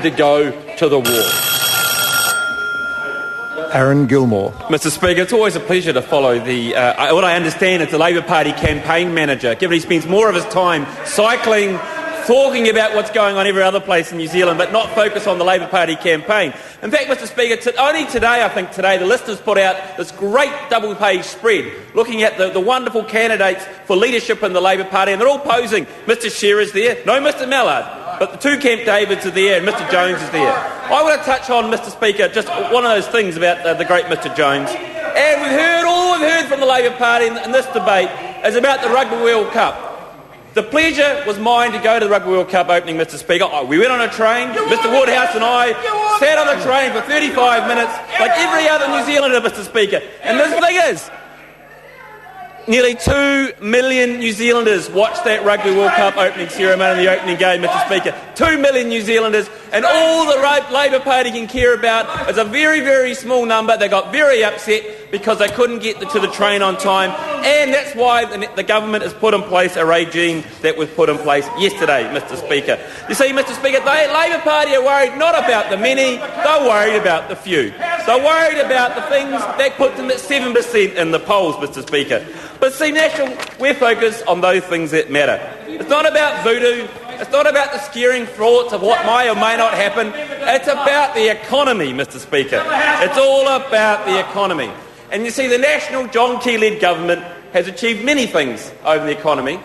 to go to the war. Aaron Gilmore. Mr Speaker, it's always a pleasure to follow what I understand is the Labor Party campaign manager, given he spends more of his time cycling, talking about what's going on every other place in New Zealand, but not focus on the Labor Party campaign. In fact, Mr Speaker, only today, the listeners put out this great double-page spread looking at the wonderful candidates for leadership in the Labor Party, and they're all posing. Mr Shearer's there, no Mr Mallard, but the two Camp Davids are there and Mr Jones is there. I want to touch on, Mr Speaker, just one of those things about the great Mr Jones. And all we've heard from the Labor Party in this debate is about the Rugby World Cup. The pleasure was mine to go to the Rugby World Cup opening, Mr Speaker. We went on a train. Mr Woodhouse and I sat on the train for 35 minutes like every other New Zealander, Mr Speaker. And the thing is, nearly 2 million New Zealanders watched that Rugby World Cup opening ceremony, the opening game, Mr Speaker. 2 million New Zealanders, and all the Labor Party can care about is a very, very small number. They got very upset because they couldn't get to the train on time, and that's why the government has put in place a regime that was put in place yesterday, Mr Speaker. You see, Mr Speaker, the Labor Party are worried not about the many, they're worried about the few. They're worried about the things that put them at 7% in the polls, Mr Speaker. But see, we're focused on those things that matter. It's not about voodoo. It's not about the scaring thoughts of what may or may not happen. It's about the economy, Mr Speaker. It's all about the economy. And you see, the National John Key-led government has achieved many things over the economy.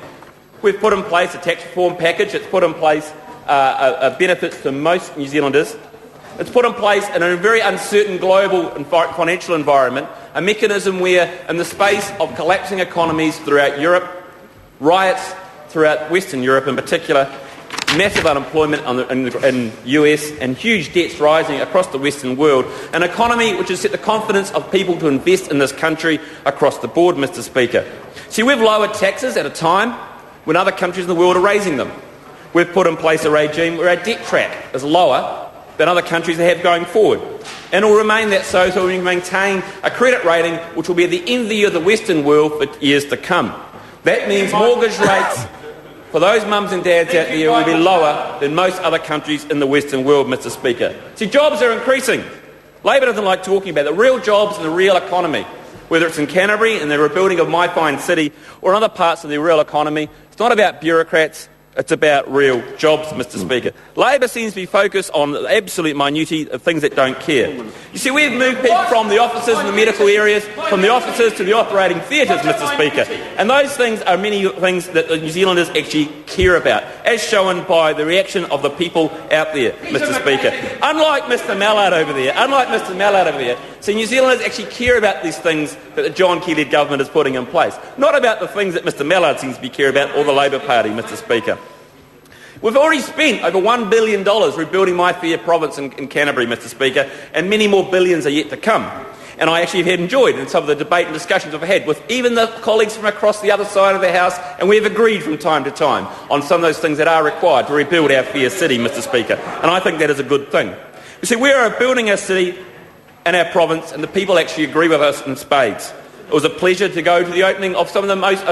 We've put in place a tax reform package. It's put in place benefits to most New Zealanders. It's put in place in a very uncertain global financial environment a mechanism where, in the space of collapsing economies throughout Europe, riots throughout Western Europe in particular, massive unemployment in the US and huge debts rising across the Western world, an economy which has set the confidence of people to invest in this country across the board, Mr Speaker. See, we've lowered taxes at a time when other countries in the world are raising them. We've put in place a regime where our debt track is lower than other countries have going forward. And it will remain that so we can maintain a credit rating which will be the envy of the Western world for years to come. That means mortgage rates for those mums and dads out there will be lower than most other countries in the Western world, Mr Speaker. See, jobs are increasing. Labor doesn't like talking about the real jobs in the real economy, whether it's in Canterbury and the rebuilding of my fine city or in other parts of the real economy. It's not about bureaucrats. It's about real jobs, Mr Speaker. Labor seems to be focused on the absolute minutiae of things that don't care. You see, we've moved people from the offices in the medical areas, from the offices to the operating theatres, Mr Speaker. And those things are many things that the New Zealanders actually care about, as shown by the reaction of the people out there, Mr Speaker. Unlike Mr Mallard over there, see, New Zealanders actually care about these things that the John Key-led government is putting in place, not about the things that Mr Mallard seems to be care about, or the Labor Party, Mr Speaker. We've already spent over $1 billion rebuilding my fair province in Canterbury, Mr Speaker, and many more billions are yet to come. And I actually have enjoyed in some of the debate and discussions I've had with even the colleagues from across the other side of the House, and we have agreed from time to time on some of those things that are required to rebuild our fair city, Mr Speaker. And I think that is a good thing. You see, we are building our city and our province, and the people actually agree with us in spades. It was a pleasure to go to the opening of some of the most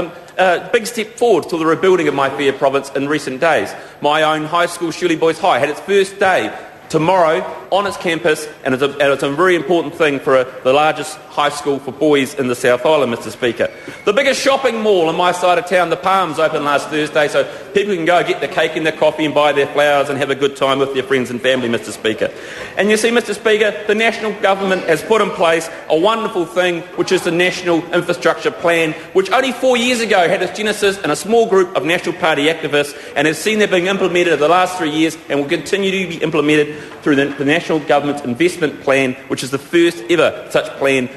big step forward to the rebuilding of my fair province in recent days. My own high school, Shirley Boys High, had its first day tomorrow on its campus, and it's a very important thing for the largest high school for boys in the South Island, Mr Speaker. The biggest shopping mall on my side of town, the Palms, opened last Thursday, so people can go get their cake and their coffee and buy their flowers and have a good time with their friends and family, Mr Speaker. And you see, Mr Speaker, the national government has put in place a wonderful thing, which is the National Infrastructure Plan, which only 4 years ago had its genesis in a small group of National Party activists, and has seen that being implemented over the last 3 years and will continue to be implemented through the National Government's Investment Plan, which is the first ever such plan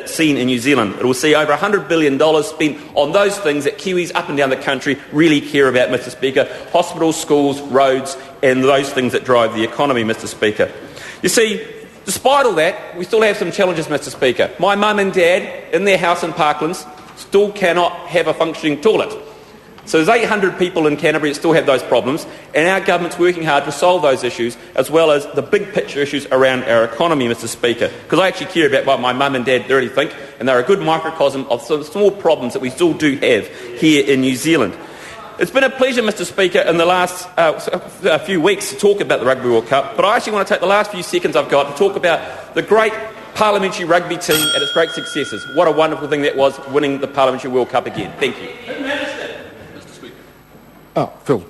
seen in New Zealand. It will see over $100 billion spent on those things that Kiwis up and down the country really care about, Mr Speaker: hospitals, schools, roads, and those things that drive the economy, Mr Speaker. You see, despite all that, we still have some challenges, Mr Speaker. My mum and dad, in their house in Parklands, still cannot have a functioning toilet. So there's 800 people in Canterbury that still have those problems, and our government's working hard to solve those issues, as well as the big picture issues around our economy, Mr Speaker, because I actually care about what my mum and dad really think, and they're a good microcosm of some small problems that we still do have here in New Zealand. It's been a pleasure, Mr Speaker, in the last few weeks to talk about the Rugby World Cup, but I actually want to take the last few seconds I've got to talk about the great parliamentary rugby team and its great successes. What a wonderful thing that was, winning the Parliamentary World Cup again. Thank you. Phil.